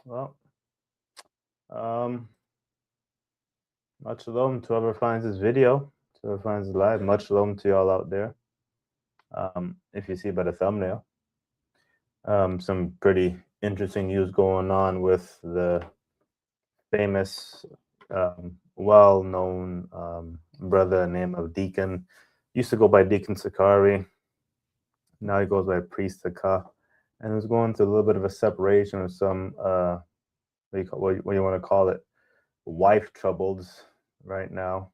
Well, um, much shalom to whoever finds this video, to whoever finds it live. Much shalom to y'all out there. If you see by the thumbnail, some pretty interesting news going on with the famous, well-known brother named of Deacon. Used to go by Deacon Sakari. Now he goes by Priest Hakah, and was going through a little bit of a separation or some what you want to call it, wife troubles right now,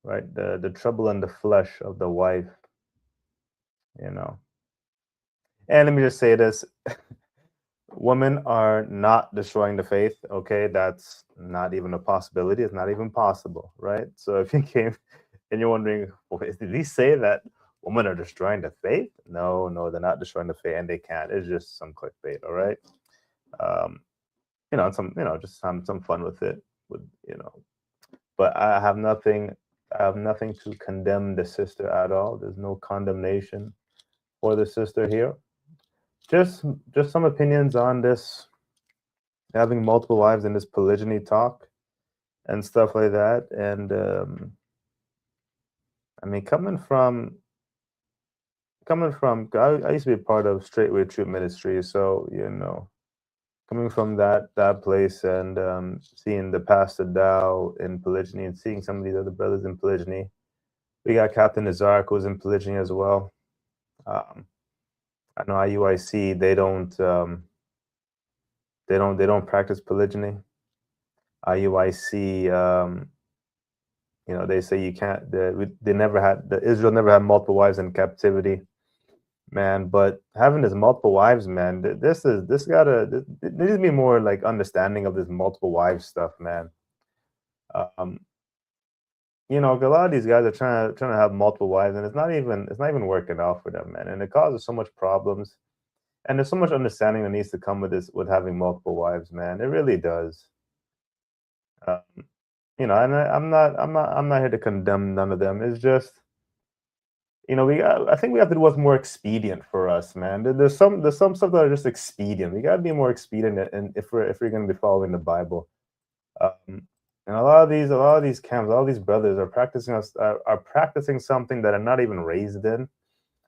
right? The trouble in the flesh of the wife, you know. And let me just say this: women are not destroying the faith. Okay, that's not even a possibility. It's not even possible, right? So if you came and you're wondering, well, did he say that women are destroying the faith? No, no, they're not destroying the faith, and they can't. It's just some clickbait, all right? Um, just some fun with it, with. But I have nothing to condemn the sister at all. There's no condemnation for the sister here. Just just some opinions on this having multiple wives and this polygyny talk and stuff like that. And I mean, I used to be part of Straightway Troop Ministry, so coming from that place and seeing the Pastor Dow in polygyny and seeing some of these other brothers in polygyny. We got Captain Nazark who's in polygyny as well. Um, I know IUIC they don't practice polygyny. IUIC they say you can't. Israel never had multiple wives in captivity, man. But having this multiple wives, man, there needs to be more like understanding of this multiple wives stuff, man. Um, a lot of these guys are trying to have multiple wives, and it's not even working out for them, man. And it causes so much problems. And there's so much understanding that needs to come with having multiple wives, man. It really does. Um, I'm not here to condemn none of them. It's just, I think we have to do what's more expedient for us, man. There's some stuff that are just expedient. We got to be more expedient, and if we're going to be following the Bible. And a lot of these camps, all these brothers are practicing something that are not even raised in.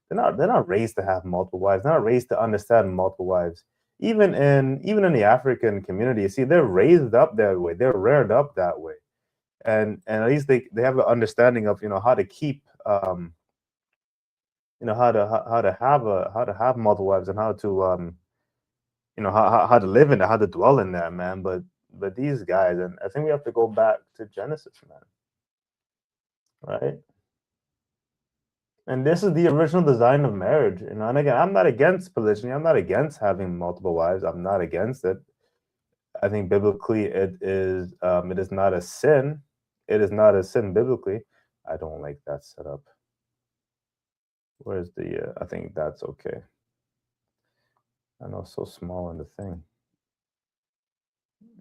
They're not raised to have multiple wives. They're not raised to understand multiple wives. Even in the African community, you see, they're raised up that way. They're reared up that way, and at least they have an understanding of how to keep how to have multiple wives and how to how to live in it, how to dwell in that, man. But these guys, and I think we have to go back to Genesis, man. Right? And this is the original design of marriage. And again, I'm not against polygyny. I'm not against having multiple wives. I'm not against it. I think biblically it is not a sin. It is not a sin biblically. I don't like that setup. Where's the I think that's okay. I know it's so small in the thing.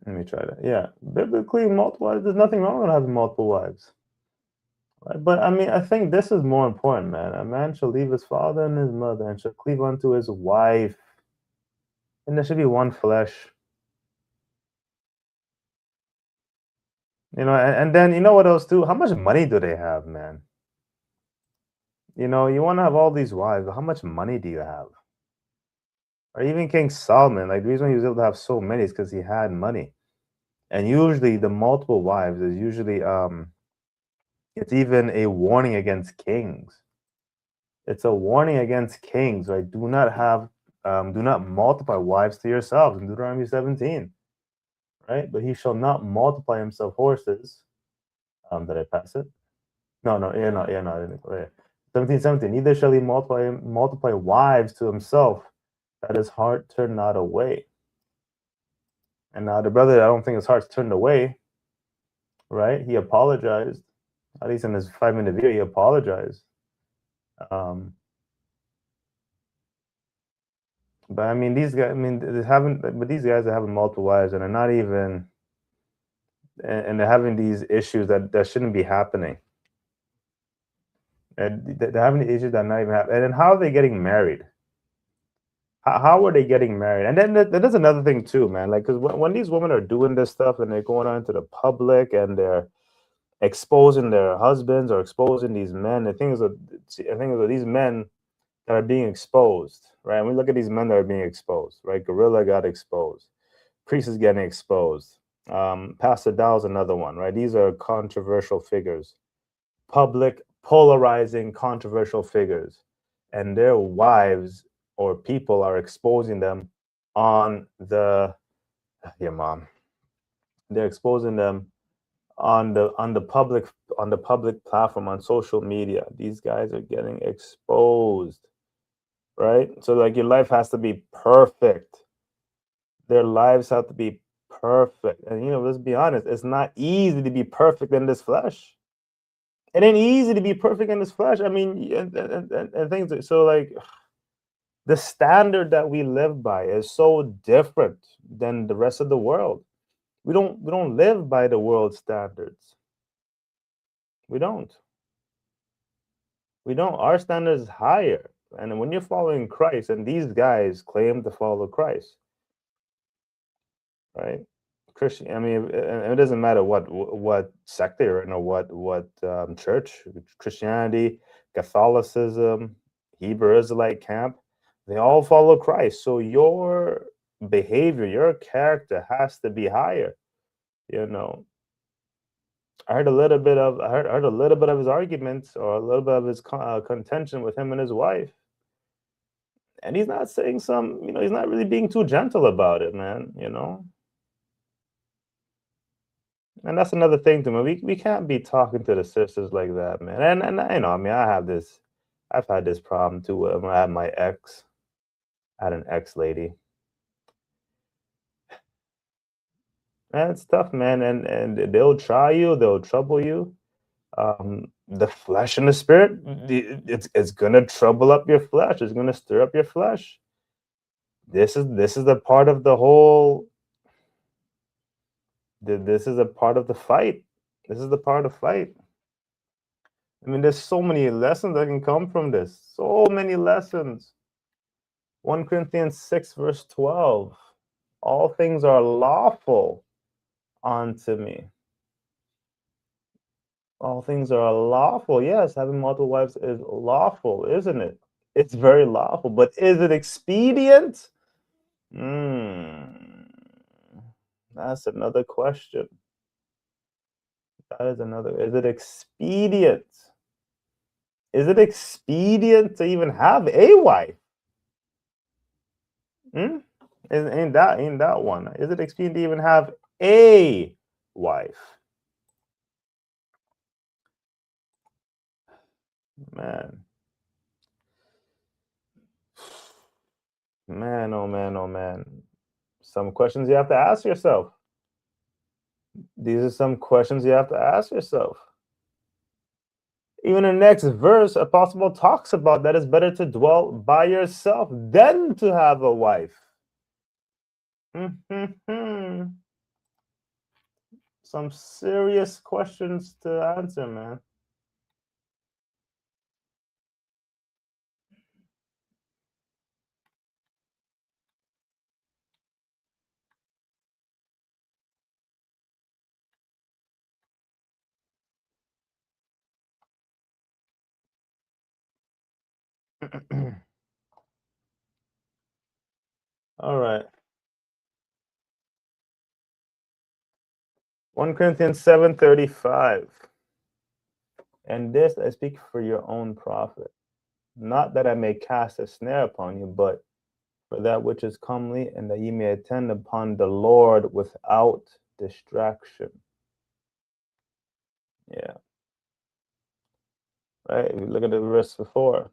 Let me try that. Yeah. Biblically multiple wives, there's nothing wrong with having multiple wives. Right? But I mean, I think this is more important, man. A man shall leave his father and his mother and shall cleave unto his wife. And there should be one flesh. And then you know what else too? How much money do they have, man? You want to have all these wives, but how much money do you have? Or even King Solomon, like the reason he was able to have so many is because he had money. And usually the multiple wives is usually it's even a warning against kings. It's a warning against kings, right? Do not multiply wives to yourselves in Deuteronomy 17, right? But he shall not multiply himself horses. Did I pass it? No, no, yeah, no, I didn't. Oh, yeah. 17:17. Neither shall he multiply wives to himself, that his heart turn not away. And now the brother, I don't think his heart's turned away, right? He apologized. At least in his 5-minute video, he apologized. Um, but I mean, these guys. I mean, but these guys are having multiple wives, and they're not even, and they're having these issues that shouldn't be happening. And they're having the issues that are not even happening. And then how are they getting married? How are they getting married? And then there's another thing too, man. Like, because when these women are doing this stuff and they're going out into the public and they're exposing their husbands or exposing these men, the things that I think that these men that are being exposed, right? And we look at these men that are being exposed, right? Gorilla got exposed. Priest is getting exposed. Pastor Dow's another one, right? These are controversial figures, public, polarizing, controversial figures, and their wives or people are exposing them on your mom. They're exposing them on the public platform on social media. These guys are getting exposed, right? So like your life has to be perfect. Their lives have to be perfect. And let's be honest, it's not easy to be perfect in this flesh. It ain't easy to be perfect in this flesh. I mean, and things so like the standard that we live by is so different than the rest of the world. We don't live by the world standards. We don't. We don't. Our standard is higher. And when you're following Christ, and these guys claim to follow Christ, right? Christian. I mean, it doesn't matter what sect they're in or what church, Christianity, Catholicism, Hebrew Israelite camp. They all follow Christ. So your behavior, your character has to be higher. I heard a little bit of I heard a little bit of his arguments or a little bit of his contention with him and his wife, and he's not saying he's not really being too gentle about it, man. And that's another thing to me. We can't be talking to the sisters like that, man. And I mean, I've had this problem too. When I had my ex, I had an ex lady. Man, it's tough, man, and they'll try you, they'll trouble you. The flesh and the spirit, it's gonna trouble up your flesh. It's gonna stir up your flesh. This is the part of the whole. This is a part of the fight. This is the part of the fight. I mean, there's so many lessons that can come from this. So many lessons. 1 Corinthians 6 verse 12. All things are lawful unto me. All things are lawful. Yes, having multiple wives is lawful, isn't it? It's very lawful, but is it expedient? That's another question. That is another. Is it expedient? Is it expedient to even have a wife? Ain't that one? Is it expedient to even have a wife? Man. Man, oh man, oh man. Some questions you have to ask yourself. These are some questions you have to ask yourself. Even the next verse, Apostle talks about that it's better to dwell by yourself than to have a wife. Some serious questions to answer, man. All right. 1 Corinthians 7:35. And this I speak for your own profit, not that I may cast a snare upon you, but for that which is comely, and that ye may attend upon the Lord without distraction. Yeah. Right? If you look at the verse before,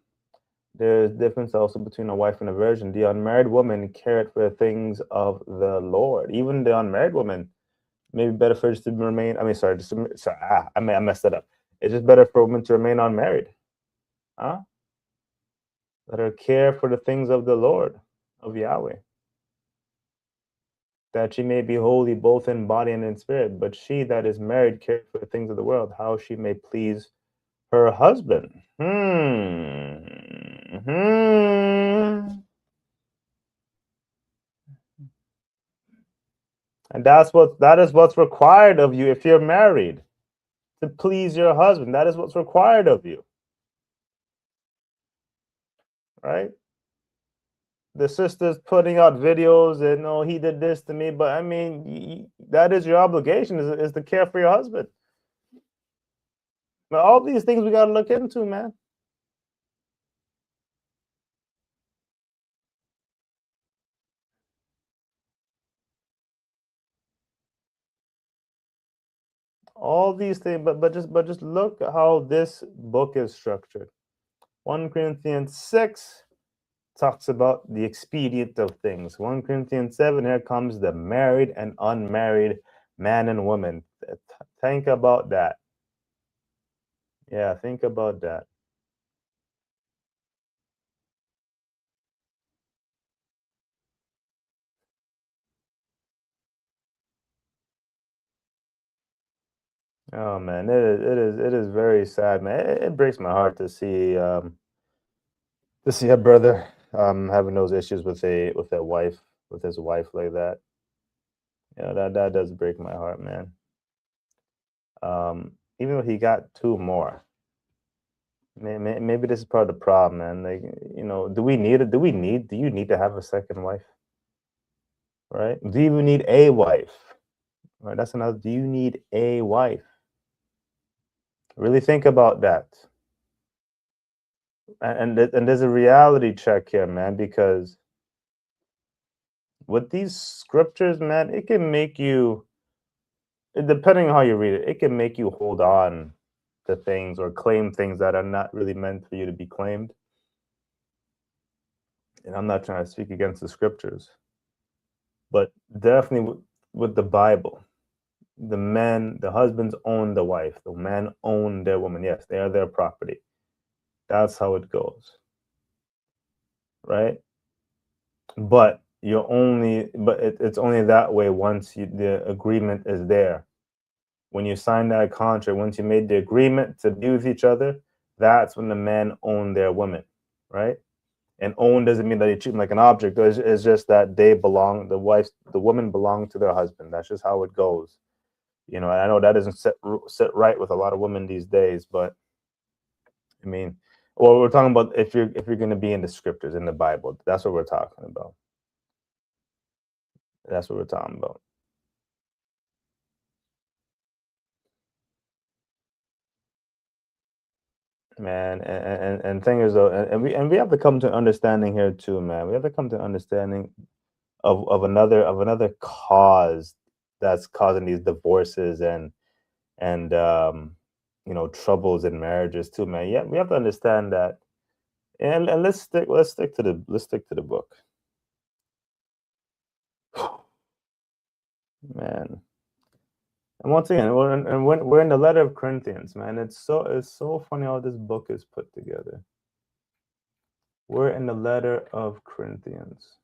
there's difference also between a wife and a virgin. The unmarried woman cared for the things of the Lord. Even the unmarried woman, maybe better for her just to remain. I mean, sorry, I messed it up. It's just better for a woman to remain unmarried. Huh? Let her care for the things of the Lord, of Yahweh, that she may be holy both in body and in spirit. But she that is married care for the things of the world, how she may please her husband. And that is what's required of you if you're married, to please your husband. That is what's required of you, right? The sister's putting out videos and, oh, he did this to me, but I mean, that is your obligation, is to care for your husband. But all these things we got to look into, man. All these things, but just look at how this book is structured. 1 Corinthians 6 talks about the expedient of things. 1 Corinthians 7, here comes the married and unmarried man and woman. Think about that. Yeah, think about that. Oh man, it is very sad, man. It breaks my heart to see a brother having those issues with a wife, with his wife like that. You know, that does break my heart, man. Even though he got two more, maybe this is part of the problem, man. Like, you know, do we need it? Do you need to have a second wife? Right? Do you even need a wife? Right? That's another. Do you need a wife? Really think about that. And there's a reality check here, man, because with these scriptures, man, it can make you, depending on how you read it, it can make you hold on to things or claim things that are not really meant for you to be claimed. And I'm not trying to speak against the scriptures, but definitely with the Bible, the husbands own the wife, the men own their woman. Yes, they are their property. That's how it goes, right? It's only that way once the agreement is there. When you sign that contract, once you made the agreement to be with each other, that's when the men own their women, right? And own doesn't mean that you treat them like an object. It's just that the women belong to their husband. That's just how it goes. You know, I know that doesn't sit right with a lot of women these days, but I mean, well, we're talking about if you're going to be in the scriptures in the Bible, that's what we're talking about. That's what we're talking about. Man, and thing is though, and we have to come to understanding here too, man. We have to come to understanding of another cause that's causing these divorces and you know, troubles in marriages too, man. Yeah, we have to understand that. And let's stick to the book. Man. And once again, we're in the letter of Corinthians, man. It's so funny how this book is put together. We're in the letter of Corinthians.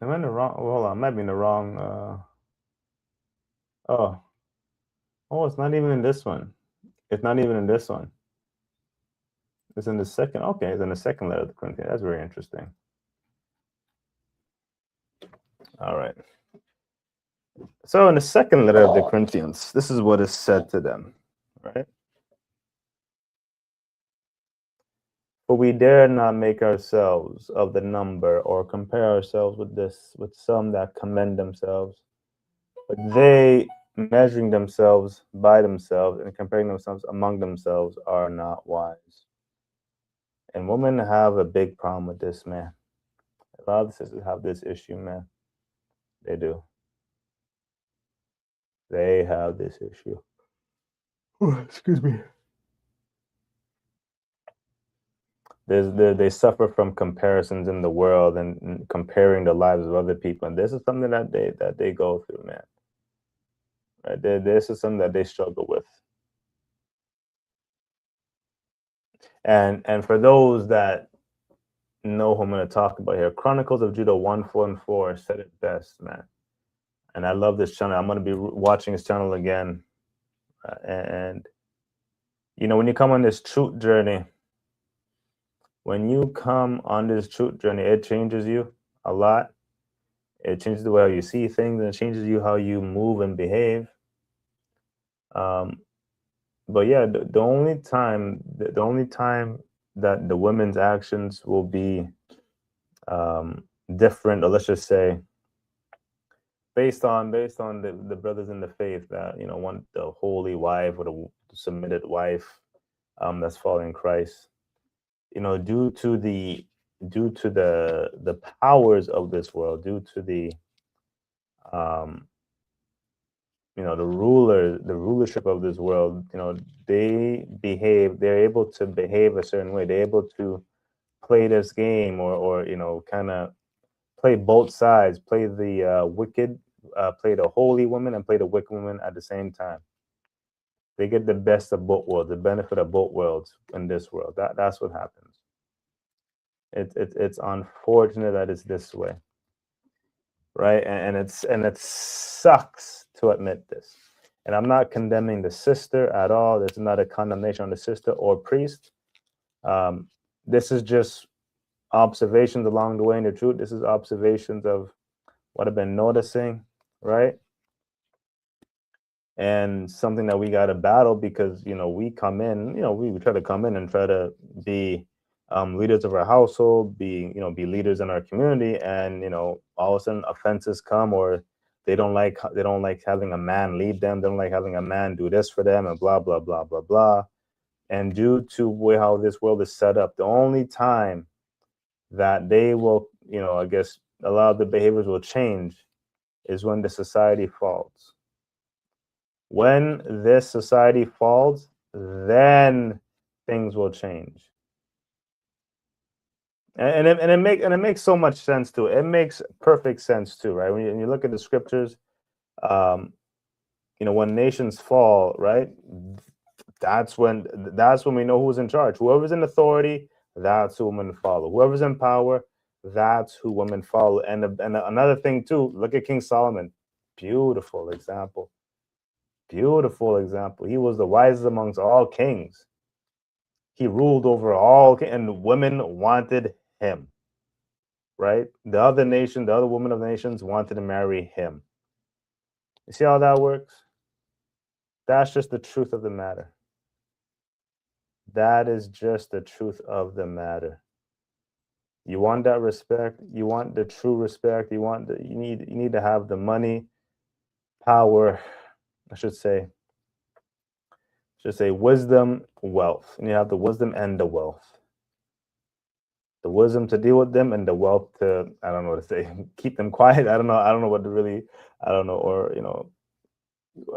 Am I in the wrong? Well, hold on, I might be in the wrong. Oh, oh, it's not even in this one. It's not even in this one. It's in the second. Okay, it's in the second letter of the Corinthians. That's very interesting. All right. So in the second letter of the Corinthians, this is what is said to them, right? For we dare not make ourselves of the number or compare ourselves with some that commend themselves, but they, measuring themselves by themselves and comparing themselves among themselves, are not wise. And women have a big problem with this, man. A lot of sisters have this issue, man. They do. They have this issue. Oh, excuse me. They suffer from comparisons in the world and comparing the lives of other people, and this is something that they go through, man. Right? This is something that they struggle with. And for those that know who I'm going to talk about here, Chronicles of Judah 1, 4, and 4 said it best, man. And I love this channel. I'm going to be watching his channel again. And you know, when you come on this truth journey, when you come on this truth journey, it changes you a lot. It changes the way how you see things, and it changes you how you move and behave. But yeah, the only time that the women's actions will be different, or let's just say based on the brothers in the faith that want the holy wife or the submitted wife, that's following Christ, due to the powers of this world, due to the um the rulership of this world, they're able to behave a certain way. They're able to play this game, or kind of play both sides, play the wicked, play the holy woman and play the wicked woman at the same time. They get the best of both worlds, the benefit of both worlds in this world. That's what happens. It's unfortunate that it's this way, right? And it sucks to admit this. And I'm not condemning the sister at all. There's not a condemnation on the sister or priest. This is just observations along the way in the truth. This is observations of what I've been noticing, right? And something that we got to battle, because we come in, we try to come in and try to be leaders of our household, be leaders in our community, and all of a sudden offenses come, or they don't like having a man lead them. They don't like having a man do this for them, and blah blah blah blah blah. And due to how this world is set up, the only time that they will, I guess, a lot of the behaviors will change is when the society falls. When this society falls, then things will change. And it makes so much sense too. It makes perfect sense too, right? When you look at the scriptures, when nations fall, right? That's when we know who's in charge. Whoever's in authority, that's who women follow. Whoever's in power, that's who women follow. And another thing too, look at King Solomon. Beautiful example. Beautiful example. He was the wisest amongst all kings. He ruled over all, and women wanted him, right? The other women of the nations wanted to marry him. You see how that works? That's just the truth of the matter. That is just the truth of the matter. You want that respect. You want the true respect. You need to have the money, power, I should say wisdom, wealth. And you have the wisdom and the wealth. The wisdom to deal with them, and the wealth to, I don't know what to say, keep them quiet. I don't know what to really, I don't know, or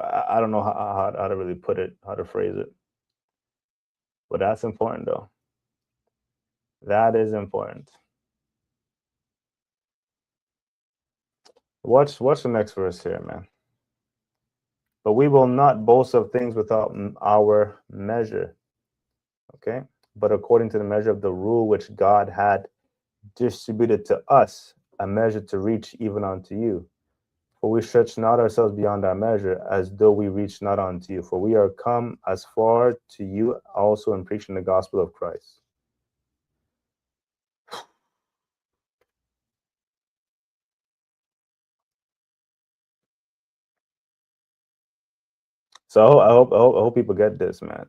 I don't know how to really put it, how to phrase it. But that's important though. That is important. Watch the next verse here, man. But we will not boast of things without our measure. Okay? But according to the measure of the rule which God had distributed to us, a measure to reach even unto you. For we stretch not ourselves beyond our measure, as though we reach not unto you. For we are come as far to you also in preaching the gospel of Christ. So I hope people get this, man.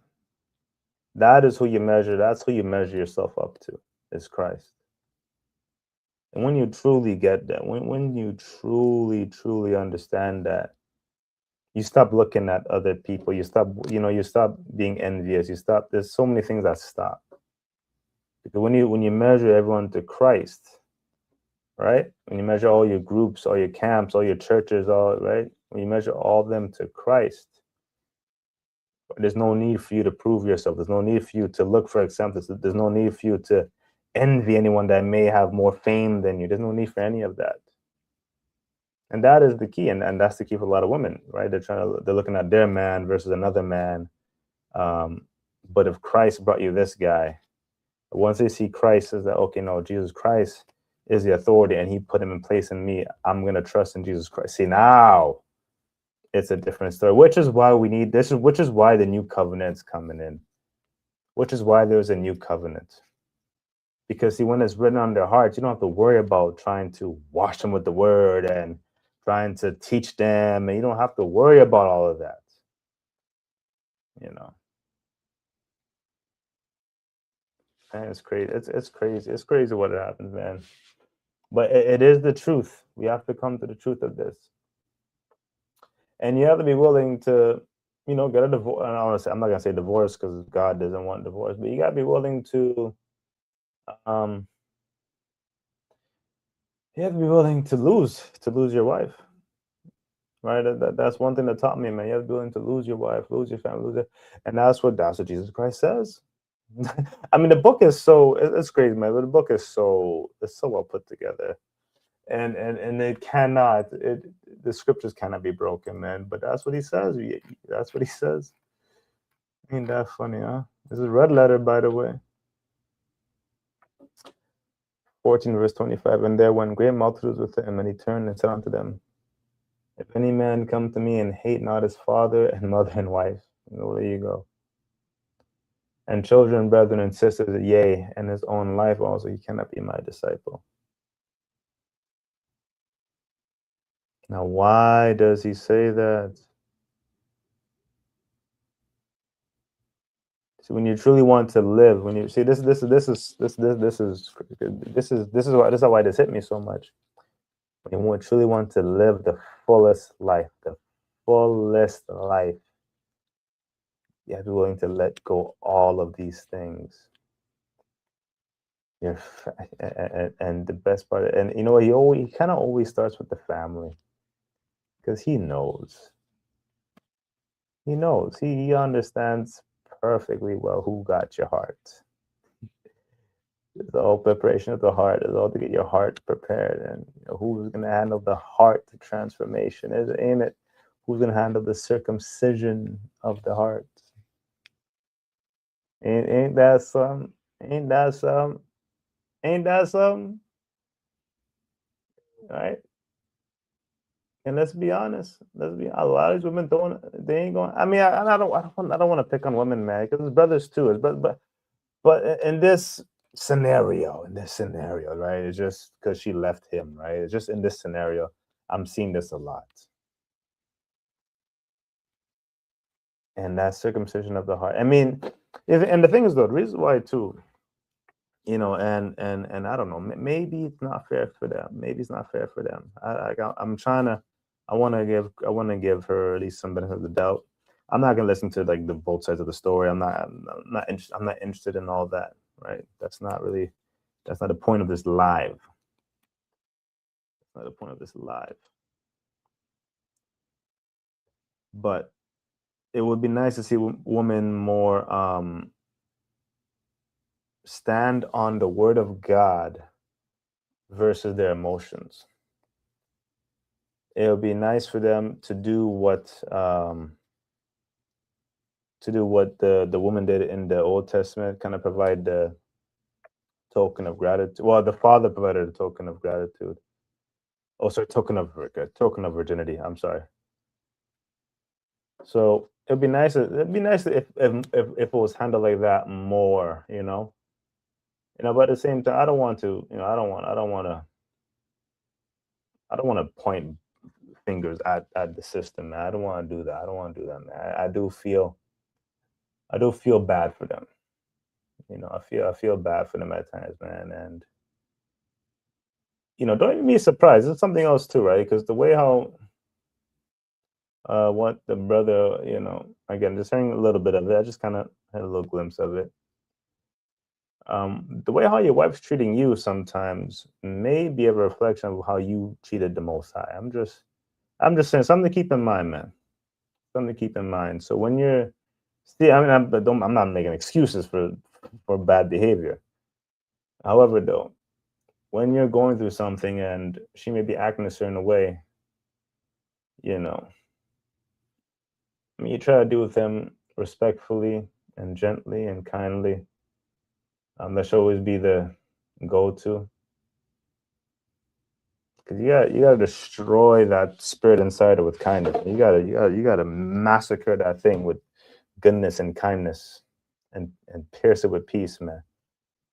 That is who you measure. That's who you measure yourself up to, is Christ. And when you truly get that, when you truly understand that, you stop looking at other people. You stop being envious. There's so many things that stop. Because when you measure everyone to Christ, right? When you measure all your groups, all your camps, all your churches, right? When you measure all of them to Christ, there's no need for you to prove yourself. There's no need for you to look for acceptance. There's no need for you to envy anyone that may have more fame than you. There's no need for any of that. And that is the key. And that's the key for a lot of women, right? They're looking at their man versus another man. But if Christ brought you this guy, once they see Christ as that, okay, no, Jesus Christ is the authority and he put him in place in me, I'm going to trust in Jesus Christ. See, now it's a different story, which is why which is why the new covenant's coming in, which is why there's a new covenant. Because see, when it's written on their hearts, you don't have to worry about trying to wash them with the word and trying to teach them, and you don't have to worry about all of that. You know, and it's crazy. It's crazy. It's crazy what happens, man. But it is the truth. We have to come to the truth of this, and you have to be willing to, get a divorce. Honestly, I'm not gonna say divorce because God doesn't want divorce, but you gotta be willing to, um, you have to be willing to lose your wife. Right, that's one thing that taught me, man. You have to be willing to lose your wife, lose your family, lose it, and that's what Jesus Christ says. I mean, the book is it's crazy, man. But the book is it's so well put together, and it cannot the scriptures cannot be broken, man. But that's what he says. That's what he says. Ain't that funny, huh? This is red letter, by the way. 14 verse 25. And there went great multitudes with him, and he turned and said unto them, if any man come to me and hate not his father and mother and wife, there you go, and children, brethren, and sisters, yea, and his own life also, he cannot be my disciple. Now, why does he say that? See, when you truly want to live, when you see this is why this hit me so much. When you truly want to live the fullest life, you have to be willing to let go all of these things. And the best part, and you know, he kind of always starts with the family, because he knows. He understands perfectly well who got your heart. The whole preparation of the heart is all to get your heart prepared, and who's going to handle the heart transformation? Ain't it? Who's going to handle the circumcision of the heart? Ain't that some? Ain't that some? Ain't that some? Right? And let's be honest. A lot of these women don't. They ain't going. I mean, I don't want to pick on women, man, because it's brothers too. But in this scenario, right? It's just because she left him, right? It's just in this scenario, I'm seeing this a lot. And that circumcision of the heart. I mean, and the thing is, though, the reason why too, and I don't know, maybe it's not fair for them. Maybe it's not fair for them. I'm trying to, I want to give her at least some benefit of the doubt. I'm not gonna listen to like the both sides of the story. I'm not interested in all that. Right? That's not the point of this live. That's not the point of this live. But it would be nice to see women more stand on the word of God versus their emotions. It would be nice for them to do what the woman did in the Old Testament, kind of provide the token of gratitude. Well, the father provided a token of gratitude. Oh, sorry, token of virginity. I'm sorry. So it'd be nice. It'd be nice if it was handled like that more. But at the same time, I don't want to. I don't want to. I don't want to point fingers at the system, man. I don't want to do that. I don't want to do that, man. I do feel bad for them. I feel bad for them at times, man. And don't even be surprised. It's something else too, right? Because the way how what the brother, again, just hearing a little bit of it, I just kind of had a little glimpse of it. The way how your wife's treating you sometimes may be a reflection of how you treated the Most High. I'm just saying, something to keep in mind, man. Something to keep in mind. So when you're, see, I mean, I'm not making excuses for bad behavior. However, though, when you're going through something and she may be acting a certain way, I mean, you try to deal with them respectfully and gently and kindly. That should always be the go-to. Because you gotta destroy that spirit inside her with kindness. You gotta massacre that thing with goodness and kindness, and pierce it with peace, man.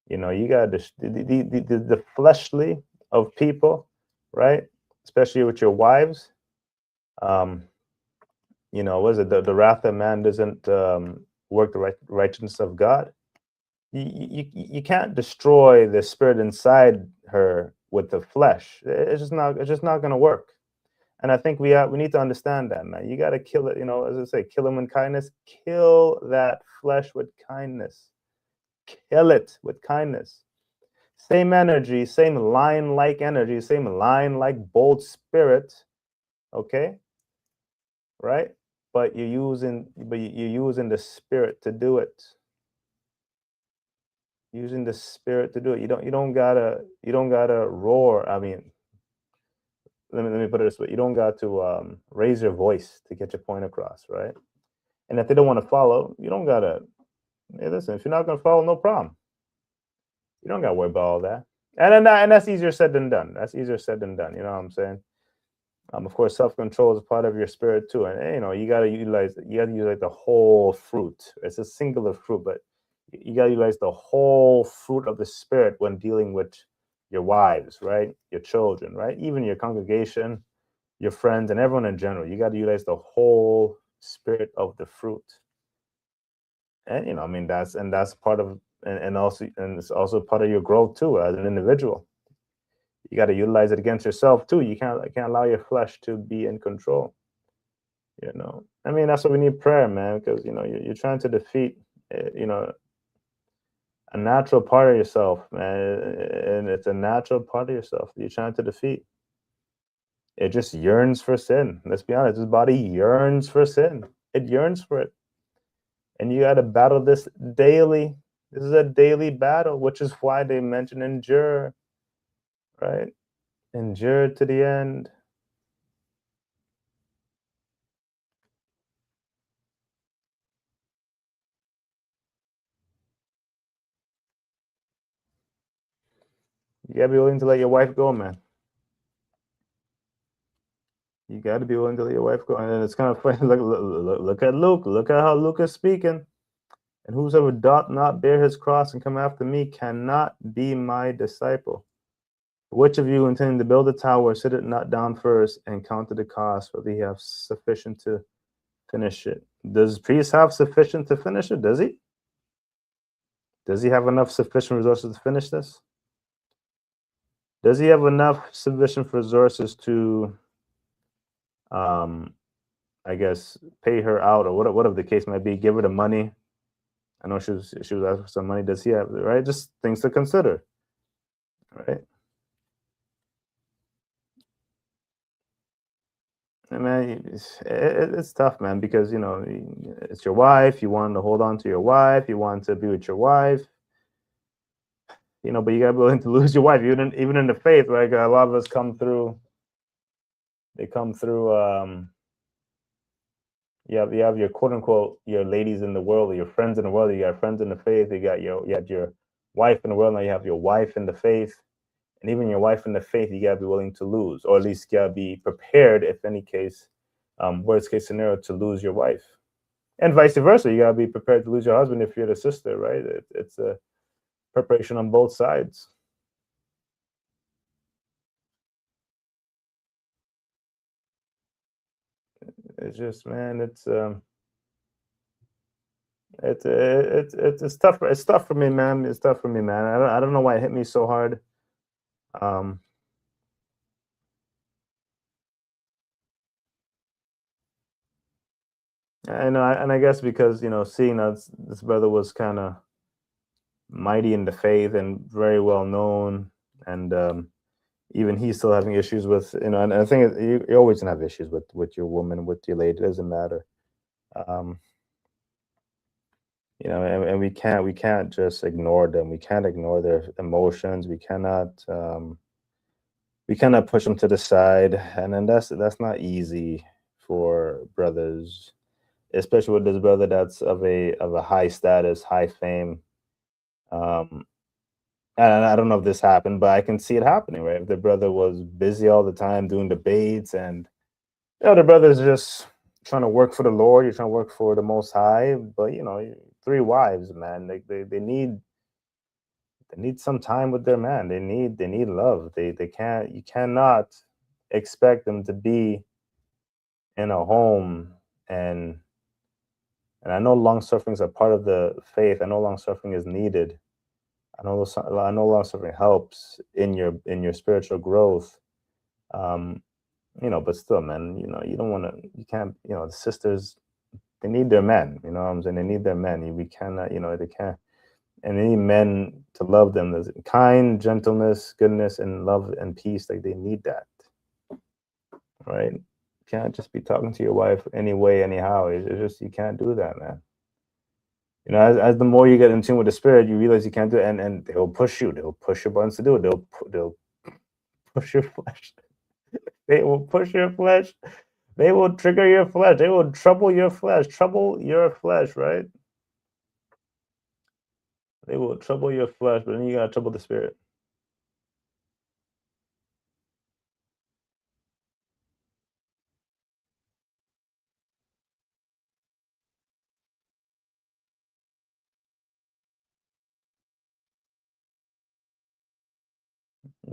You know, you got the fleshly of people, right? Especially with your wives. Um, you know, was it the wrath of man doesn't work the righteousness of God? You can't destroy the spirit inside her with the flesh. It's just not going to work. And I think we need to understand that, man. You got to kill it. You know, as I say, kill him with kindness. Kill that flesh with kindness. Kill it with kindness. Same energy, same lion-like energy, same lion-like bold spirit. Okay, right? But you're using the spirit to do it. Using the spirit to do it. You don't gotta roar. I mean, let me put it this way: you don't got to raise your voice to get your point across, right? And if they don't want to follow, you don't gotta. Hey, listen, if you're not gonna follow, no problem. You don't gotta worry about all that. And that's easier said than done. That's easier said than done. You know what I'm saying? Of course, self control is part of your spirit too, and you know you got to utilize the whole fruit. It's a singular fruit, but you got to utilize the whole fruit of the spirit when dealing with your wives, right? Your children, right? Even your congregation, your friends, and everyone in general. You got to utilize the whole spirit of the fruit, and you know, I mean, that's part of, and it's also part of your growth too as an individual. You got to utilize it against yourself too. You can't allow your flesh to be in control. You know, I mean, that's why we need prayer, man, because you know you're trying to defeat, you know, a natural part of yourself, man, and it's a natural part of yourself that you're trying to defeat. It just yearns for sin. Let's be honest, this body yearns for sin. It yearns for it, and you got to battle this daily. This is a daily battle, which is why they mention endure, right? Endure to the end. You gotta be willing to let your wife go, man. You got to be willing to let your wife go. And it's kind of funny. Look at Luke. Look at how Luke is speaking. And whosoever doth not bear his cross and come after me cannot be my disciple. Which of you intending to build a tower, sit it not down first and count the cost, whether he have sufficient to finish it? Does Priest have sufficient to finish it? Does he? Does he have enough sufficient resources to finish this? Does he have enough sufficient resources to um I guess pay her out, or whatever the case might be, give her the money. I know she was asking for some money. Does he have, right? Just things to consider, right? And man, it's tough, man, because you know it's your wife. You want to hold on to your wife. You want to be with your wife. You know, but you gotta be willing to lose your wife, even in the faith. Like a lot of us come through. They come through. You have your quote unquote your ladies in the world, or your friends in the world. You got friends in the faith. You had your wife in the world. Now you have your wife in the faith, and even your wife in the faith. You gotta be willing to lose, or at least you gotta be prepared, if any case, worst case scenario, to lose your wife, and vice versa. You gotta be prepared to lose your husband if you're the sister, right? It's a preparation on both sides. It's just, man, it's tough. It's tough for me, man. It's tough for me, man. I don't know why it hit me so hard. Um, and I guess because you know, seeing that this brother was kind of mighty in the faith and very well known, and even he's still having issues with, you know, and I think you're always gonna have issues with your woman, with your lady. It doesn't matter. Um, you know, and we can't just ignore them. We can't ignore their emotions. We cannot push them to the side, and then that's not easy for brothers, especially with this brother that's of a high status, high fame. Um, and I don't know if this happened, but I can see it happening, right? If the brother was busy all the time doing debates, and you know the brother's just trying to work for the Lord, you're trying to work for the Most High, but you know, three wives, man, they need They need some time with their man. They need love. You cannot expect them to be in a home, and I know long suffering is a part of the faith. I know long suffering is needed. I know long suffering helps in your spiritual growth. Um, but still, man, you don't want to. You can't. The sisters, they need their men. You know what I'm saying? They need their men. We cannot. They can't. And they need men to love them. There's kind, gentleness, goodness, and love and peace. Like, they need that, right? You can't just be talking to your wife anyway, anyhow. It's just, you can't do that, man. As the more you get in tune with the spirit, you realize you can't do it, and they'll push you. They'll push your buttons to do it. They'll push your flesh. They will push your flesh. They will trigger your flesh. They will trouble your flesh. Trouble your flesh, right? They will trouble your flesh, but then you gotta trouble the spirit.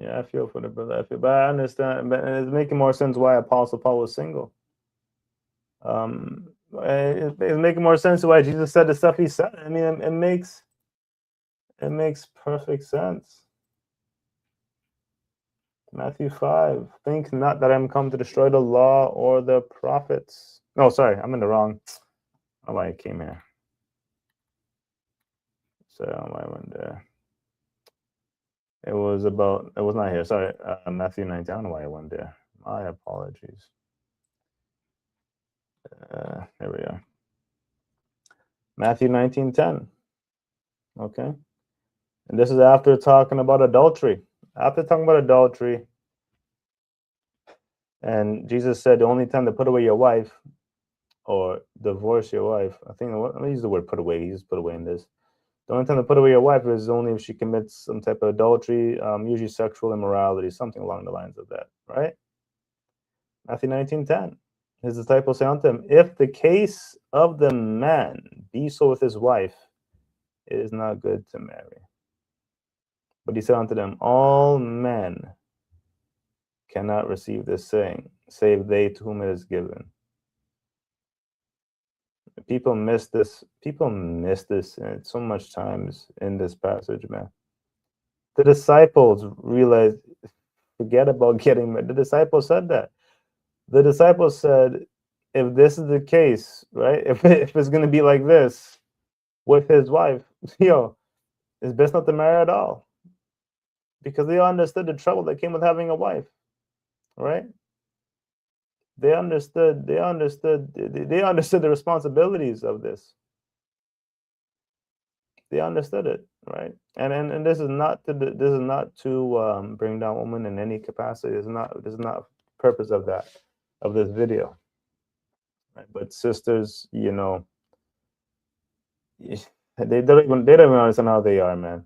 Yeah, I feel for the brother. But I understand. But it's making more sense why Apostle Paul was single. It's making more sense why Jesus said the stuff he said. I mean, it makes perfect sense. Matthew 5. Think not that I'm come to destroy the law or the prophets. No, sorry, I'm in the wrong. Oh, why I came here. So I went there. It was not here. Sorry, Matthew 19. I don't know why I went there. My apologies. Here we are. Matthew 19:10. Okay. And this is after talking about adultery. After talking about adultery, and Jesus said the only time to put away your wife or divorce your wife, I think, let me use the word put away. He just put away in this. The only time to put away your wife is only if she commits some type of adultery, usually sexual immorality, something along the lines of that, right? Matthew 19:10. His disciples say unto him, if the case of the man be so with his wife, it is not good to marry. But he said unto them, all men cannot receive this saying, save they to whom it is given. People miss this. People miss this so much times in this passage, man. The disciples realized, forget about getting married. The disciples said that. The disciples said, if this is the case, right? If it's going to be like this with his wife, it's best not to marry at all. Because they understood the trouble that came with having a wife, right? They understood the responsibilities of this. They understood it, right? And this is not to bring down women in any capacity. This is not purpose of this video, right? But sisters, they don't even understand how they are, man.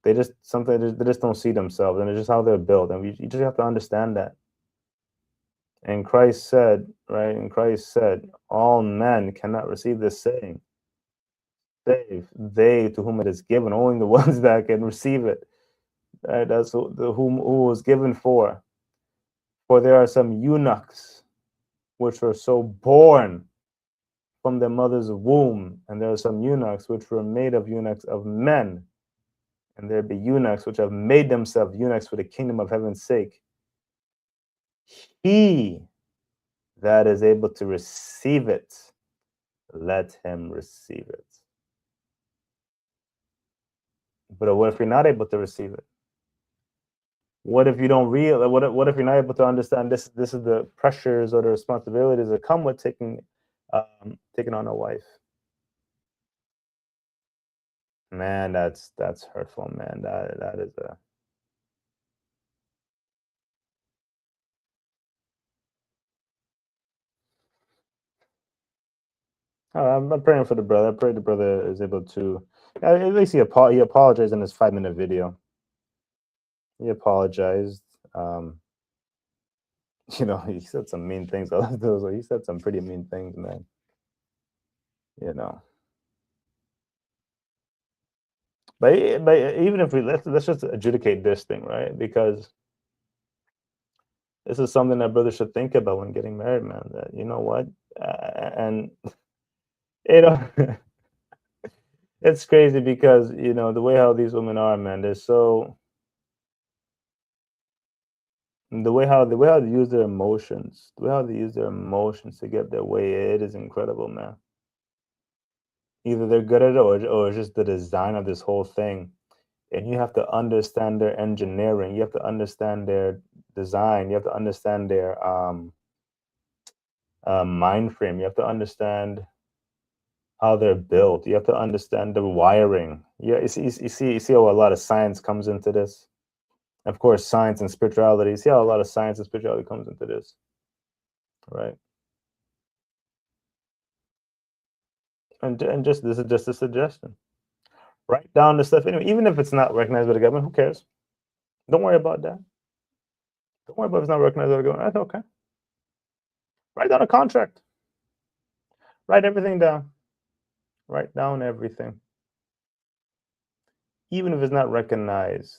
They just don't see themselves, and it's just how they're built, and you just have to understand that. And Christ said, right? And Christ said, all men cannot receive this saying, save they to whom it is given. Only the ones that can receive it. Right? That's who was given for. For there are some eunuchs which were so born from their mother's womb, and there are some eunuchs which were made of eunuchs of men, and there be eunuchs which have made themselves eunuchs for the kingdom of heaven's sake. He that is able to receive it, let him receive it. But what if you're not able to receive it? What if you don't realize? What if you're not able to understand this? This is the pressures or the responsibilities that come with taking on a wife. Man, that's hurtful, man. That is a. I'm praying for the brother. I pray the brother is able to. At least he apologized in his 5-minute video. He apologized. He said some mean things. He said some pretty mean things, man. But even if let's just adjudicate this thing, right? Because this is something that brothers should think about when getting married, man. That you know what, and you know, it's crazy because the way how these women are, man. They're so the way how they use their emotions, the way how they use their emotions to get their way. It is incredible, man. Either they're good at it, or it's just the design of this whole thing. And you have to understand their engineering. You have to understand their design. You have to understand their mind frame. You have to understand how they're built. You have to understand the wiring. Yeah, you see how a lot of science comes into this. Of course, science and spirituality. You see how a lot of science and spirituality comes into this, right? And just this is just a suggestion. Write down the stuff anyway, even if it's not recognized by the government. Who cares? Don't worry about that. Don't worry about if it's not recognized by the government. That's okay. Write down a contract. Write everything down. Write down everything, even if it's not recognized,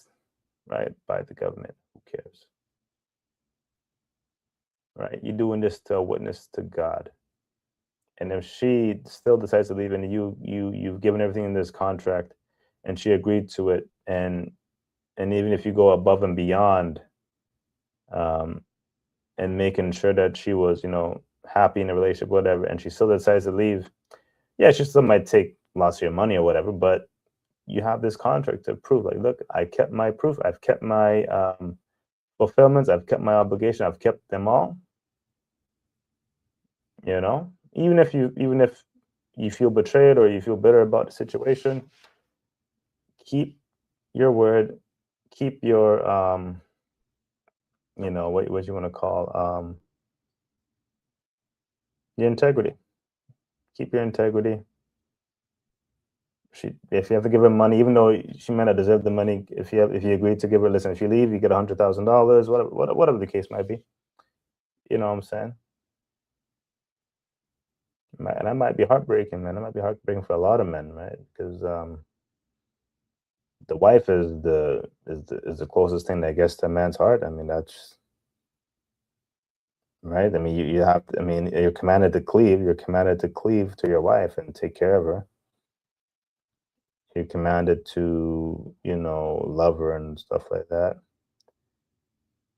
right, by the government. Who cares, right? You're doing this to a witness to God, and if she still decides to leave, and you've given everything in this contract, and she agreed to it, and even if you go above and beyond, um, and making sure that she was, happy in the relationship, whatever, and she still decides to leave, yeah, she still might take lots of your money or whatever, but you have this contract to prove, like, look, I kept my proof, I've kept my fulfillments, I've kept my obligation, I've kept them all. Even if you feel betrayed or you feel bitter about the situation, keep your word, keep your what you want to call your integrity. Keep your integrity. If you have to give her money, even though she might not deserve the money, if you agreed to give her, listen, if you leave, you get $100,000, whatever the case might be. You know what I'm saying? And that might be heartbreaking, man. That might be heartbreaking for a lot of men, right? Because the wife is the closest thing that gets to a man's heart. I mean, that's right. I mean, you have to, I mean, you're commanded to cleave. You're commanded to cleave to your wife and take care of her. You're commanded to, love her and stuff like that.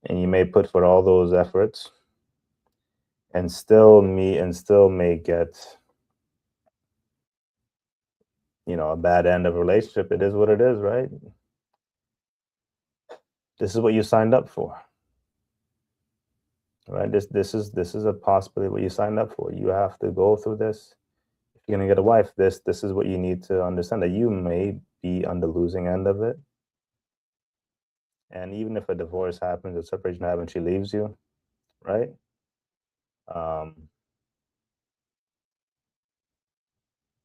And you may put forth all those efforts and still may get, a bad end of a relationship. It is what it is, right? This is what you signed up for, right? This is a possibility what you signed up for. You have to go through this. If you're gonna get a wife, this is what you need to understand, that you may be on the losing end of it. And even if a divorce happens, a separation happens, she leaves you, right? Um,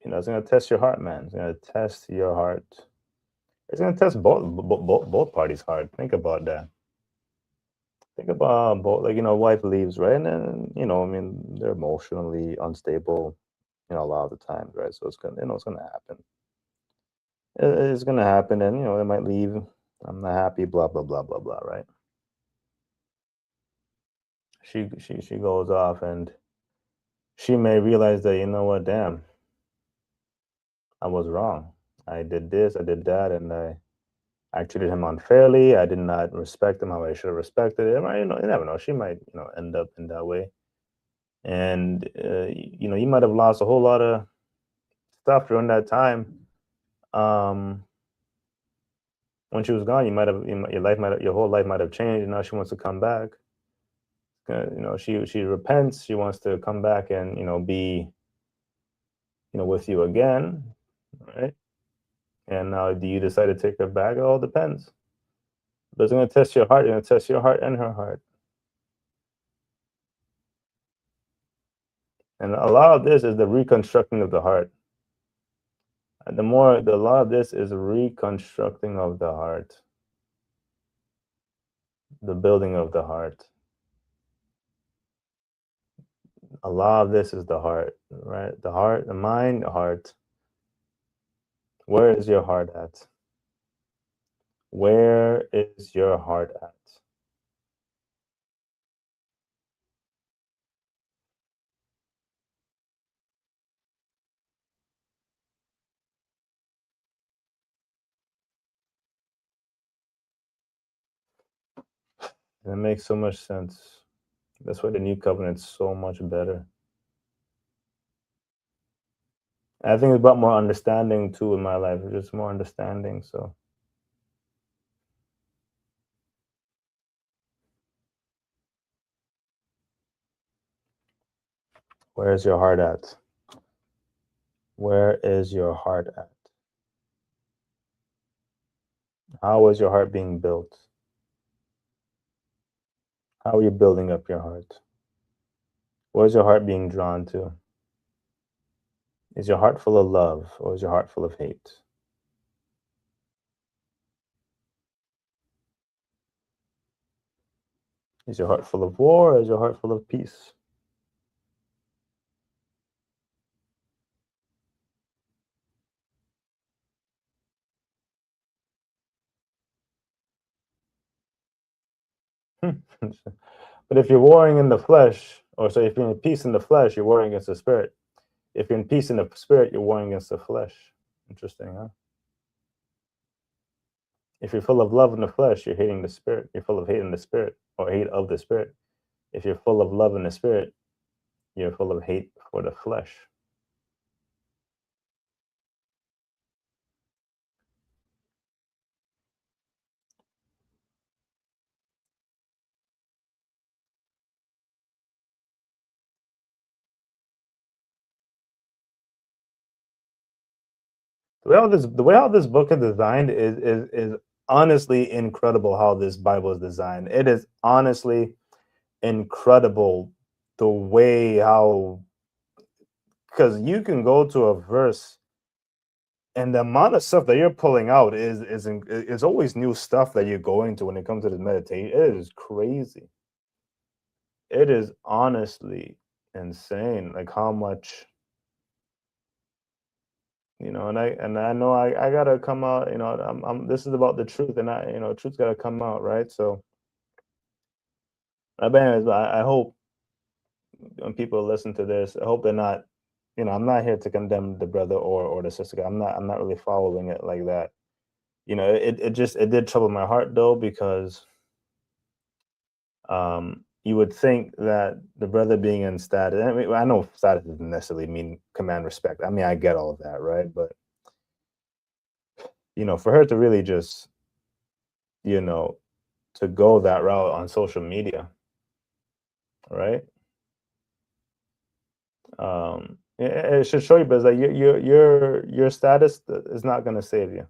it's gonna test your heart, man. It's gonna test your heart. It's gonna test both parties' heart. Think about that. Think about both, like, wife leaves, right? And then, I mean, they're emotionally unstable, a lot of the times, right? So it's gonna happen. It's gonna happen, and they might leave. I'm not happy, blah blah blah blah blah, right? She goes off, and she may realize that, what, damn, I was wrong. I did this, I did that, and I treated him unfairly. I did not respect him how I should have respected him. You never know. She might, end up in that way, and you might have lost a whole lot of stuff during that time. Um, when she was gone, your whole life might have changed, and now she wants to come back. She repents. She wants to come back and be with you again, right? And now, do you decide to take her back? It all depends. But it's going to test your heart. It's going to test your heart and her heart. And a lot of this is the reconstructing of the heart. And a lot of this is reconstructing of the heart, the building of the heart. A lot of this is the heart, right? The heart, the mind, the heart. Where is your heart at? Where is your heart at? That makes so much sense. That's why the new covenant's so much better. I think it's about more understanding too in my life, just more understanding. So where's your heart at? Where is your heart at? How is your heart being built? How are you building up your heart? Where's your heart being drawn to? Is your heart full of love or is your heart full of hate? Is your heart full of war or is your heart full of peace? But if you're warring in the flesh, or so if you're in peace in the flesh, you're warring against the spirit. If you're in peace in the spirit, you're warring against the flesh. Interesting, huh? If you're full of love in the flesh, you're hating the spirit. You're full of hate in the spirit, or hate of the spirit. If you're full of love in the spirit, you're full of hate for the flesh. The way how this book is designed is honestly incredible. How this Bible is designed, it is honestly incredible. The way how, because you can go to a verse and the amount of stuff that you're pulling out is always new stuff that you're going to when it comes to this meditation. It is crazy. It is honestly insane, like how much, and I know I gotta come out. This is about the truth, and truth's gotta come out, right? So, but anyways, I hope when people listen to this, I hope they're not. I'm not here to condemn the brother or the sister. I'm not really following it like that. It did trouble my heart though, because you would think that the brother being in status. I mean, I know status doesn't necessarily mean command respect. I mean, I get all of that, right? But for her to really just, you know, to go that route on social media, right? It should show you, but it's like your status is not going to save you,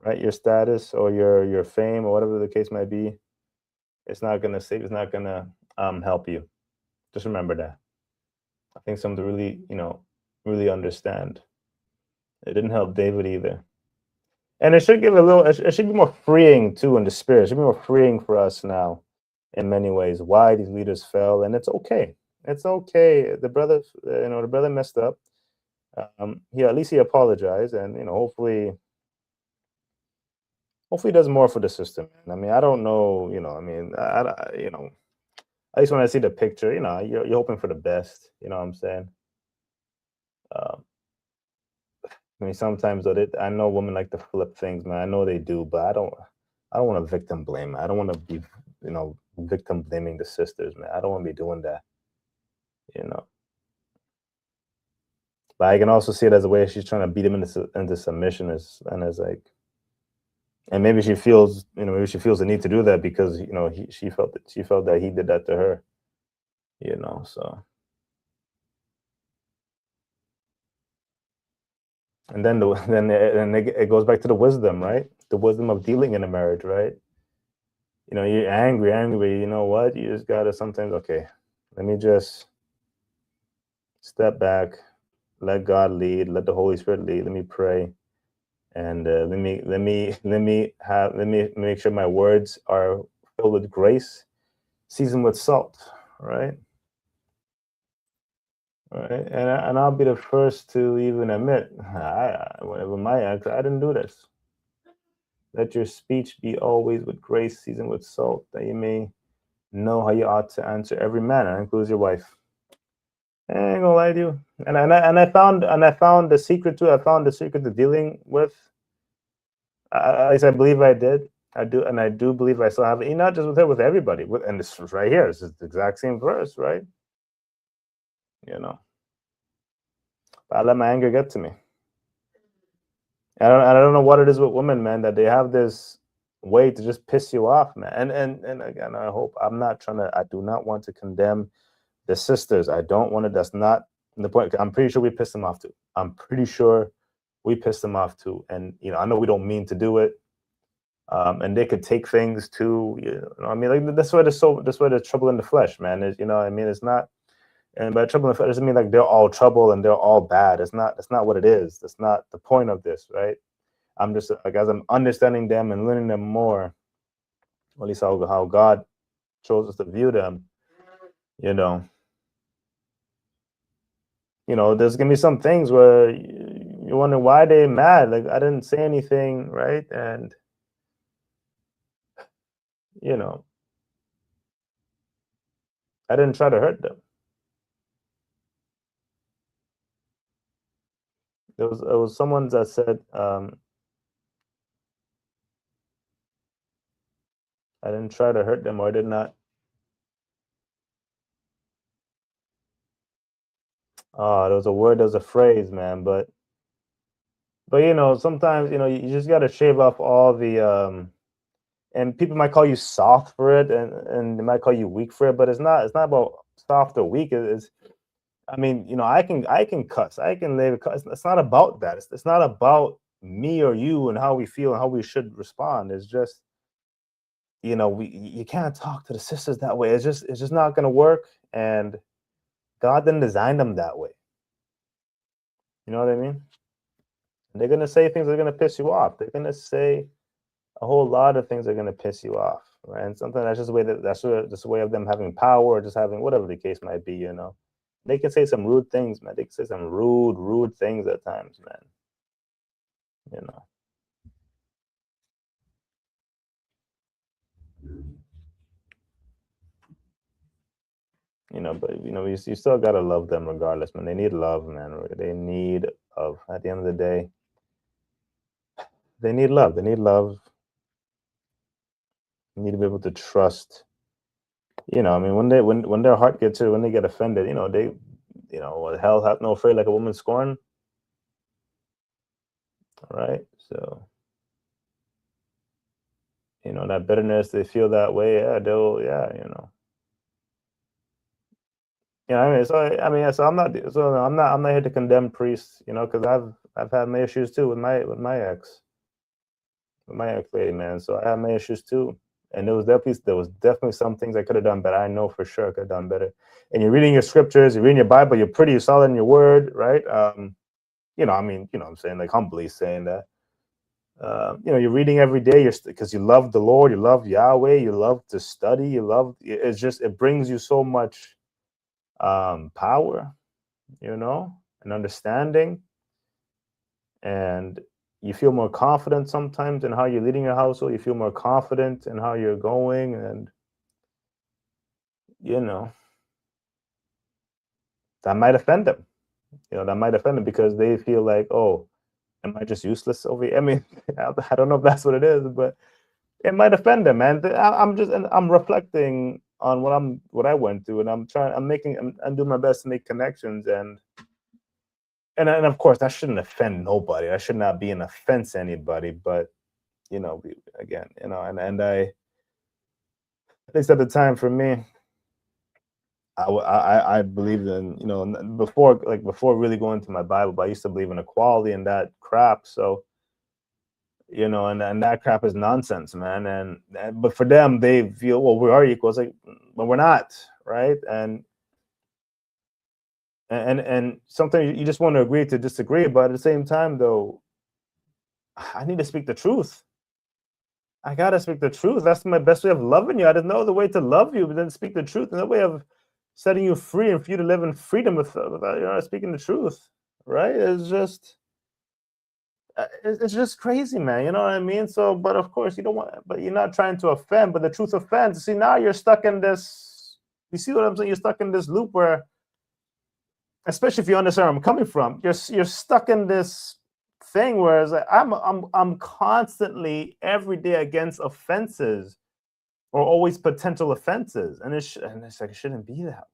right? Your status or your fame or whatever the case might be, it's not going to save. It's not going to help you. Just remember that. I think something to really, really understand. It didn't help David either. And it should give a little. It should be more freeing too in the spirit. It should be more freeing for us now, in many ways. Why these leaders fell, and it's okay. It's okay. The brother messed up. At least he apologized, and hopefully he does more for the system. Man. I mean, I don't know. I mean, at least when I see the picture, you're hoping for the best. You know what I'm saying? Um, I mean, sometimes though, I know women like to flip things, man. I know they do, but I don't. I don't want to victim blame. I don't want to be, victim blaming the sisters, man. I don't want to be doing that. You know. But I can also see it as a way she's trying to beat him into submission, and it's like, and maybe she feels the need to do that because she felt that he did that to her. So, and then it goes back to the wisdom, right? The wisdom of dealing in a marriage, right? You're angry, but you know what? You just gotta sometimes, okay, let me just step back, let God lead, let the Holy Spirit lead. Let me pray, and let me make sure my words are filled with grace, seasoned with salt, right? Right, and I'll be the first to even admit, whatever my ex, I didn't do this. Let your speech be always with grace, seasoned with salt, that you may know how you ought to answer every man. That includes your wife. I ain't gonna lie to you. And I found the secret too. I found the secret to dealing with. At least I believe I did. I do, and I do believe I still have it. Not just with her, with everybody. And this is right here. This is the exact same verse, right? You know. But I let my anger get to me. I don't know what it is with women, man, that they have this way to just piss you off, man. And again, I hope I'm not trying to. I do not want to condemn the sisters. I don't want to. That's not the point. I'm pretty sure we pissed them off too. I'm pretty sure we pissed them off too. And I know we don't mean to do it. And they could take things too. I mean, like that's why there's trouble in the flesh, man. I mean, it's not. And by trouble in the flesh doesn't mean like they're all trouble and they're all bad. It's not. That's not what it is. That's not the point of this, right? I'm just like, as I'm understanding them and learning them more, at least how God chose us to view them. You know, there's gonna be some things where you wonder why they mad. Like I didn't say anything, right? And I didn't try to hurt them. It was someone that said, I didn't try to hurt them, or I did not. Oh, there was a word, there was a phrase, man. But sometimes you just got to shave off all the. And people might call you soft for it, and they might call you weak for it, but it's not about soft or weak. It's I mean, I can cuss, I can live cuss. It's not about that. It's not about me or you and how we feel and how we should respond. It's just you can't talk to the sisters that way. It's just not gonna work. And God didn't design them that way. You know what I mean? And they're gonna say things that are gonna piss you off. They're gonna say a whole lot of things that are gonna piss you off, right? And sometimes that's just the way that's a way of them having power, or just having whatever the case might be. They can say some rude things, man. They can say some rude things at times, man. You know. But you still gotta love them regardless, man. They need love, man. They need love. At the end of the day, they need love. They need love. You need to be able to trust. I mean, when their heart gets hurt, when they get offended, hell hath no afraid like a woman scorned, right? So, that bitterness, they feel that way. Yeah, they'll. So I'm not here to condemn priests, because I've had my issues too with my ex, lady, man. So I had my issues too, and there was definitely some things I could have done better. I know for sure I could have done better. And you're reading your scriptures, you're reading your Bible, you're pretty solid in your word, right? I'm saying, like, humbly saying that. You're reading every day, because you love the Lord, you love Yahweh, you love to study, it brings you so much power, and understanding, and you feel more confident sometimes in how you're leading your household. You feel more confident in how you're going, and that might offend them. Because they feel like, oh, am I just useless over here? I mean, I don't know if that's what it is, but it might offend them, man. I'm reflecting on what I went through, and I'm doing my best to make connections, and of course that shouldn't offend nobody. That should not be an offense to anybody. But again, and I think at the time for me, I believed in, before really going to my Bible, but I used to believe in equality and that crap. So and that crap is nonsense, man. But for them, they feel, well, we are equals, like, but we're not, right? And sometimes you just want to agree to disagree, but at the same time, though, I need to speak the truth. I gotta speak the truth. That's my best way of loving you. I didn't know the way to love you, but then speak the truth. And the way of setting you free and for you to live in freedom without speaking the truth, right? It's just, It's just crazy, man. You know what I mean? So, but of course, you don't want, but you're not trying to offend, but the truth offends. See, now you're stuck in this. You see what I'm saying? You're stuck in this loop where, especially if you understand where I'm coming from, you're stuck in this thing where it's like, I'm constantly every day against offenses or always potential offenses, and and it's like it shouldn't be that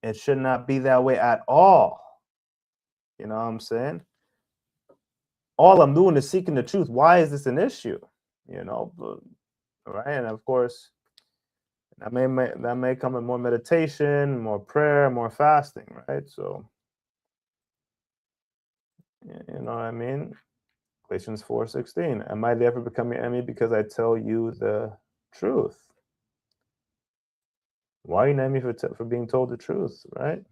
way. It should not be that way at all. You know what I'm saying? All I'm doing is seeking the truth. Why is this an issue? You know, right? And of course, that may come in more meditation, more prayer, more fasting, right? So, you know what I mean? Galatians 4:16. Am I therefore become your enemy because I tell you the truth? Why are you an enemy for being told the truth, right?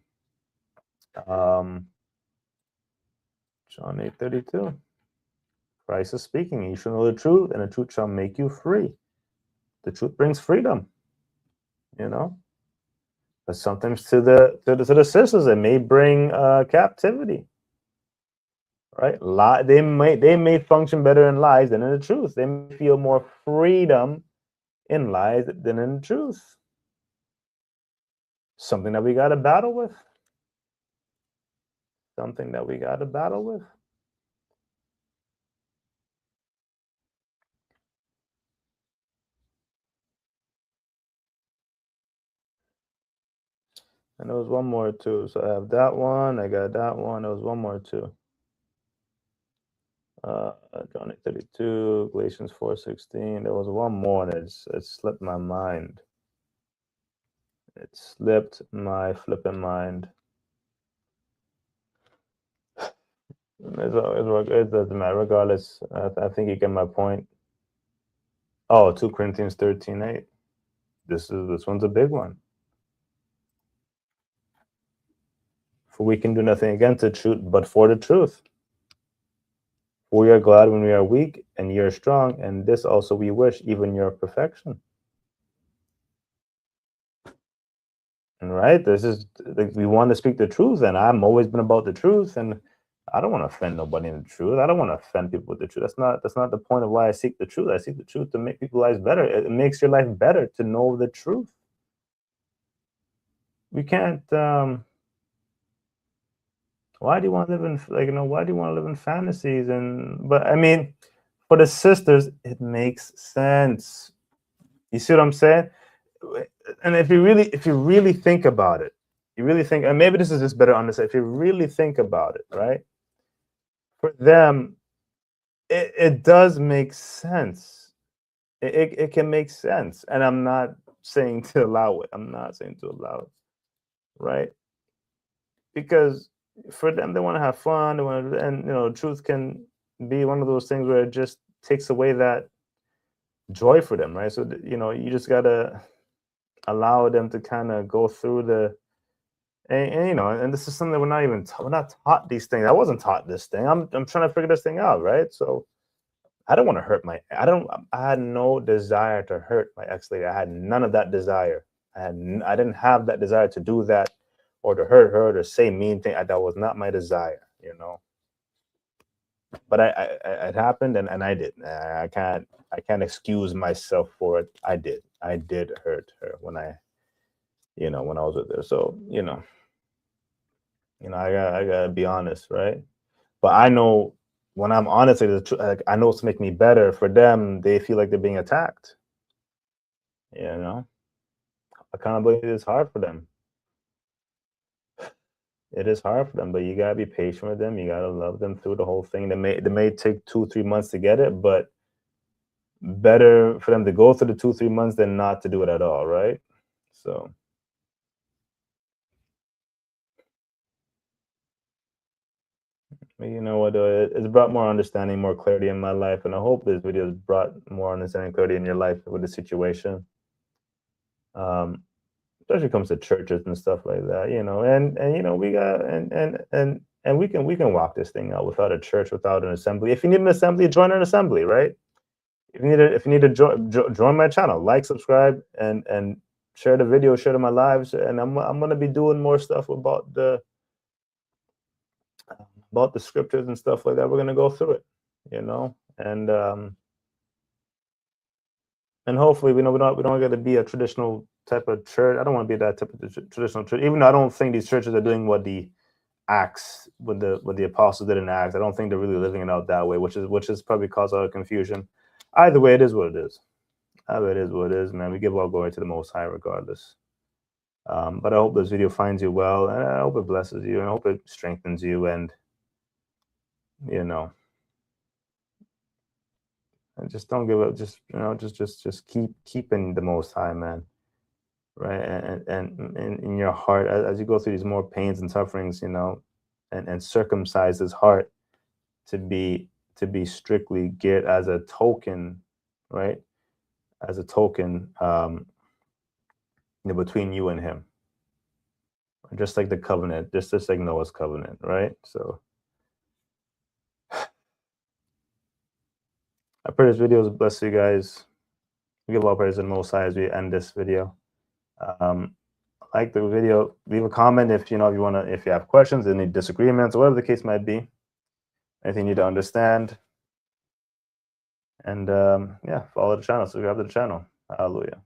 John 8:32. Christ is speaking. You shall know the truth, and the truth shall make you free. The truth brings freedom, you know. But sometimes to the sisters, it may bring captivity, right? They may function better in lies than in the truth. They may feel more freedom in lies than in the truth. Something that we got to battle with. Something that we got to battle with. And there was one more too. So I have that one. I got that one. There was one more too. John 8:32, Galatians 4:16. There was one more, and it slipped my mind. It slipped my flipping mind. It doesn't matter. Regardless, I think you get my point. Oh, 2 Corinthians 13:8. This one's a big one. For we can do nothing against the truth, but for the truth. For we are glad when we are weak, and ye are strong, and this also we wish, even your perfection. And right, this is like we want to speak the truth, and I've always been about the truth, and I don't want to offend nobody in the truth. I don't want to offend people with the truth. That's not the point of why I seek the truth. I seek the truth to make people's lives better. It makes your life better to know the truth. We can't. Why do you want to live in why do you want to live in fantasies? But I mean, for the sisters, it makes sense. You see what I'm saying? And if you really think about it, you really think, and maybe this is just better understood. If you really think about it, right? For them, it does make sense. It can make sense, and I'm not saying to allow it. I'm not saying to allow it, right? Because for them, they want to have fun. They want to, and truth can be one of those things where it just takes away that joy for them, right? So you just gotta allow them to kind of go through and this is something we're not taught these things. I wasn't taught this thing. I'm trying to figure this thing out, right? So I don't want to hurt I had no desire to hurt my ex lady. I had none of that desire. I didn't have that desire to do that or to hurt her or to say mean things. That was not my desire, but it happened, and I did. I can't excuse myself for it. I did hurt her when I was with her. So I gotta be honest, right? But I know when I'm honest, like, I know it's to make me better. For them, they feel like they're being attacked. Accountability is hard for them. It is hard for them, but you gotta be patient with them. You gotta love them through the whole thing. They may take 2-3 months to get it, but better for them to go through the 2-3 months than not to do it at all, right? So. You know what? It's brought more understanding, more clarity in my life, and I hope this video has brought more understanding, clarity in your life with the situation. Especially when it comes to churches and stuff like that, and we got and we can walk this thing out without a church, without an assembly. If you need an assembly, join an assembly, right? If you need to join my channel, like, subscribe, and share the video, share to my lives, and I'm gonna be doing more stuff about about the scriptures and stuff like that, we're going to go through it, you know, and hopefully we don't get to be a traditional type of church. I don't want to be that type of traditional church, even though I don't think these churches are doing what the Acts, what the apostles did in Acts. I don't think they're really living it out that way, which is probably caused a lot of confusion. Either way, it is what it is. Either it is what it is, man. We give all glory to the Most High regardless. But I hope this video finds you well, and I hope it blesses you, and I hope it strengthens you, and you know, and just don't give up. Just just keeping the Most High, man, right? And in your heart, as you go through these more pains and sufferings, you know, and circumcise his heart to be strictly geared as a token, right? As a token, between you and him, just like the covenant, just like Noah's covenant, right? So I pray this video bless you guys. We give all praise to the Most High as we end this video. Like the video, leave a comment if you have questions, any disagreements, or whatever the case might be, anything you need to understand. And yeah, follow the channel, subscribe to the channel. Hallelujah.